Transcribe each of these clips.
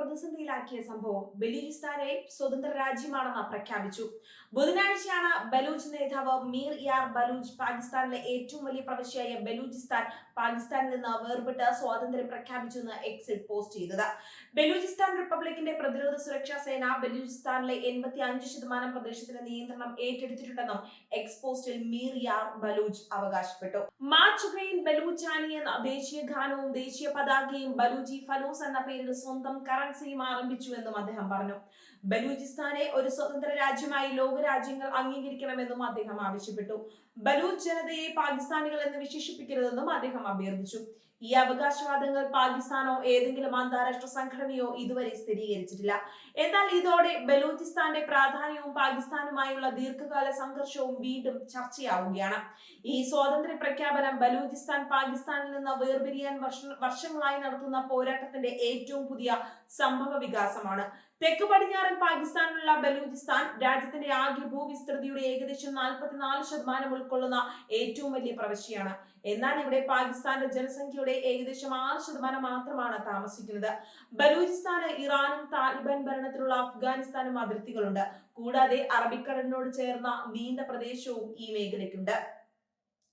പ്രതിസന്ധിയിലാക്കിയ സംഭവം ബലൂചിസ്ഥാനെ സ്വതന്ത്ര രാജ്യമാണെന്ന് പ്രഖ്യാപിച്ചു. ബുധനാഴ്ചയാണ് ബലൂച്ച് നേതാവ് മീർ യാർ ബലൂച്ച് പാകിസ്ഥാനിലെ ഏറ്റവും വലിയ പ്രവിശ്യയായ ബലൂചിസ്ഥാൻ പാകിസ്ഥാനിൽ നിന്ന് വേർപെട്ട് സ്വാതന്ത്ര്യം പ്രഖ്യാപിച്ചെന്ന് എക്സിൽ പോസ്റ്റ് ചെയ്തത്. ബലൂചിസ്ഥാൻ റിപ്പബ്ലിക്കിന്റെ പ്രതിരോധ സുരക്ഷാ സേന ബലൂചിസ്ഥാനിലെ 85% പ്രദേശത്തിന്റെ നിയന്ത്രണം ഏറ്റെടുത്തിട്ടുണ്ടെന്നും എക്സ് പോസ്റ്റിൽ മീർ യാർ ബലൂച്ച് അവകാശപ്പെട്ടു. മാച്ചുഗൈൻ ബലൂച്ചാനി എന്ന ദേശീയ ഗാനവും ദേശീയ പതാകയും ബലൂചി ഫലൂസ് എന്ന പേരിൽ സ്വന്തം കറൻസിയും ആരംഭിച്ചുവെന്നും അദ്ദേഹം പറഞ്ഞു. ബലൂചിസ്ഥാനെ ഒരു സ്വതന്ത്ര രാജ്യമായി ലോകരാജ്യങ്ങൾ അംഗീകരിക്കണമെന്നും അദ്ദേഹം ആവശ്യപ്പെട്ടു. ബലൂച്ച് ജനതയെ പാകിസ്ഥാനികൾ എന്ന് വിശേഷിപ്പിക്കരുതെന്നും അദ്ദേഹം അഭ്യർത്ഥിച്ചു. ഈ അവകാശവാദങ്ങൾ പാകിസ്ഥാനോ ഏതെങ്കിലും അന്താരാഷ്ട്ര സംഘടനയോ ഇതുവരെ സ്ഥിരീകരിച്ചിട്ടില്ല. എന്നാൽ ഇതോടെ ബലൂചിസ്ഥാന്റെ പ്രാധാന്യവും പാകിസ്ഥാനുമായുള്ള ദീർഘകാല സംഘർഷവും വീണ്ടും ചർച്ചയാവുകയാണ്. ഈ സ്വാതന്ത്ര്യ പ്രഖ്യാപനം ബലൂചിസ്ഥാൻ പാകിസ്ഥാനിൽ നിന്ന് വേർപിരിയാൻ വർഷങ്ങളായി നടത്തുന്ന പോരാട്ടത്തിന്റെ ഏറ്റവും പുതിയ സംഭവ വികാസമാണ്. തെക്ക് പടിഞ്ഞാറൻ പാകിസ്ഥാനിലുള്ള ബലൂചിസ്ഥാൻ രാജ്യത്തിന്റെ ആകെ ഭൂവിസ്തൃതിയുടെ ഏകദേശം 44% ഉൾക്കൊള്ളുന്ന ഏറ്റവും വലിയ പ്രവിശ്യയാണ്. എന്നാൽ ഇവിടെ പാകിസ്ഥാന്റെ ജനസംഖ്യയുടെ ഏകദേശം 6% മാത്രമാണ് താമസിക്കുന്നത്. ബലൂചിസ്ഥാന് ഇറാനും താലിബാൻ ഭരണത്തിലുള്ള അഫ്ഗാനിസ്ഥാനും അതിർത്തികളുണ്ട്. കൂടാതെ അറബിക്കടലിനോട് ചേർന്ന നീണ്ട പ്രദേശവും ഈ മേഖലയ്ക്കുണ്ട്.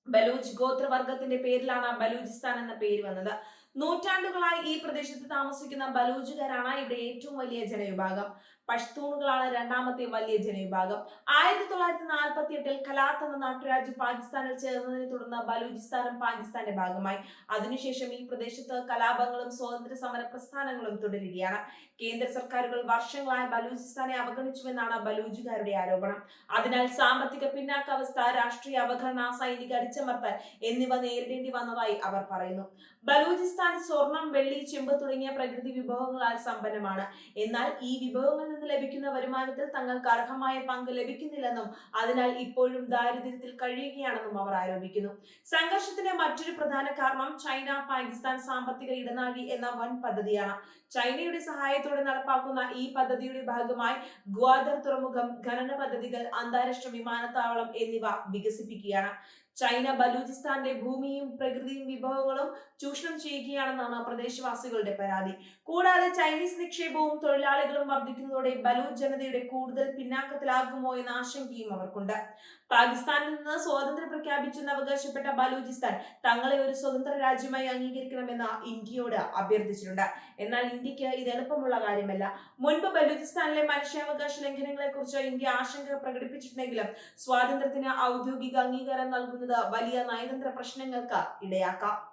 ബലൂച്ച് ഗോത്രവർഗത്തിന്റെ പേരിലാണ് ബലൂചിസ്ഥാൻ എന്ന പേര് വന്നത്. നൂറ്റാണ്ടുകളായി ഈ പ്രദേശത്ത് താമസിക്കുന്ന ബലൂജുകാരാണ് ഇവിടെ ഏറ്റവും വലിയ ജനവിഭാഗം. പഷ്തൂണുകളാണ് രണ്ടാമത്തെ വലിയ ജനവിഭാഗം. 1948 ഖലാത്ത് എന്ന നാട്ടുരാജ്യം പാകിസ്ഥാനിൽ ചേർന്നതിനെ തുടർന്ന് ബലൂചിസ്ഥാനും പാകിസ്ഥാന്റെ ഭാഗമായി. അതിനുശേഷം ഈ പ്രദേശത്ത് കലാപങ്ങളും സ്വാതന്ത്ര്യ സമര പ്രസ്ഥാനങ്ങളും തുടരുകയാണ്. കേന്ദ്ര സർക്കാരുകൾ വർഷങ്ങളായി ബലൂചിസ്ഥാനെ അവഗണിച്ചുവെന്നാണ് ബലൂജുകാരുടെ ആരോപണം. അതിനാൽ സാമ്പത്തിക പിന്നാക്കാവസ്ഥ, രാഷ്ട്രീയ അവഗണന, സൈനിക അടിച്ചമർത്തൽ എന്നിവ നേരിടേണ്ടി വന്നതായി അവർ പറയുന്നു. ബലൂചിസ്ഥാൻ സ്വർണം, വെള്ളി, ചെമ്പ് തുടങ്ങിയ പ്രകൃതി വിഭവങ്ങളാൽ സമ്പന്നമാണ്. എന്നാൽ ഈ വിഭവങ്ങളിൽ നിന്ന് ലഭിക്കുന്ന വരുമാനത്തിൽ തങ്ങൾക്ക് അർഹമായ പങ്ക് ലഭിക്കുന്നില്ലെന്നും അതിനാൽ ഇപ്പോഴും ദാരിദ്ര്യത്തിൽ കഴിയുകയാണെന്നും അവർ ആരോപിക്കുന്നു. സംഘർഷത്തിന്റെ മറ്റൊരു പ്രധാന കാരണം ചൈന പാകിസ്ഥാൻ സാമ്പത്തിക ഇടനാഴി എന്ന വൻ പദ്ധതിയാണ്. ചൈനയുടെ സഹായത്തോടെ നടപ്പാക്കുന്ന ഈ പദ്ധതിയുടെ ഭാഗമായി ഗ്വാദർ തുറമുഖം, ഖനന പദ്ധതികൾ, അന്താരാഷ്ട്ര വിമാനത്താവളം എന്നിവ വികസിപ്പിക്കുകയാണ്. ചൈന ബലൂചിസ്ഥാന്റെ ഭൂമിയും പ്രകൃതിയും വിഭവങ്ങളും ചൂഷണം ചെയ്യുകയാണെന്നാണ് പ്രദേശവാസികളുടെ പരാതി. കൂടാതെ ചൈനീസ് നിക്ഷേപവും തൊഴിലാളികളും വർദ്ധിക്കുന്നതോടെ ബലൂച്ച് ജനതയുടെ കൂടുതൽ പിന്നാക്കത്തിലാകുമോ എന്ന ആശങ്കയും അവർക്കുണ്ട്. പാകിസ്ഥാനിൽ നിന്ന് സ്വാതന്ത്ര്യം പ്രഖ്യാപിച്ചെന്ന് അവകാശപ്പെട്ട ബലൂചിസ്ഥാൻ തങ്ങളെ ഒരു സ്വതന്ത്ര രാജ്യമായി അംഗീകരിക്കണമെന്ന് ഇന്ത്യയോട് അഭ്യർത്ഥിച്ചിട്ടുണ്ട്. എന്നാൽ ഇന്ത്യക്ക് ഇത് എളുപ്പമുള്ള കാര്യമല്ല. മുൻപ് ബലൂചിസ്ഥാനിലെ മനുഷ്യാവകാശ ലംഘനങ്ങളെ കുറിച്ച് ഇന്ത്യ ആശങ്ക പ്രകടിപ്പിച്ചിട്ടുണ്ടെങ്കിലും സ്വാതന്ത്ര്യത്തിന് ഔദ്യോഗിക അംഗീകാരം നൽകുന്നത് വലിയ നയതന്ത്ര പ്രശ്നങ്ങൾക്ക് ഇടയാക്കാം.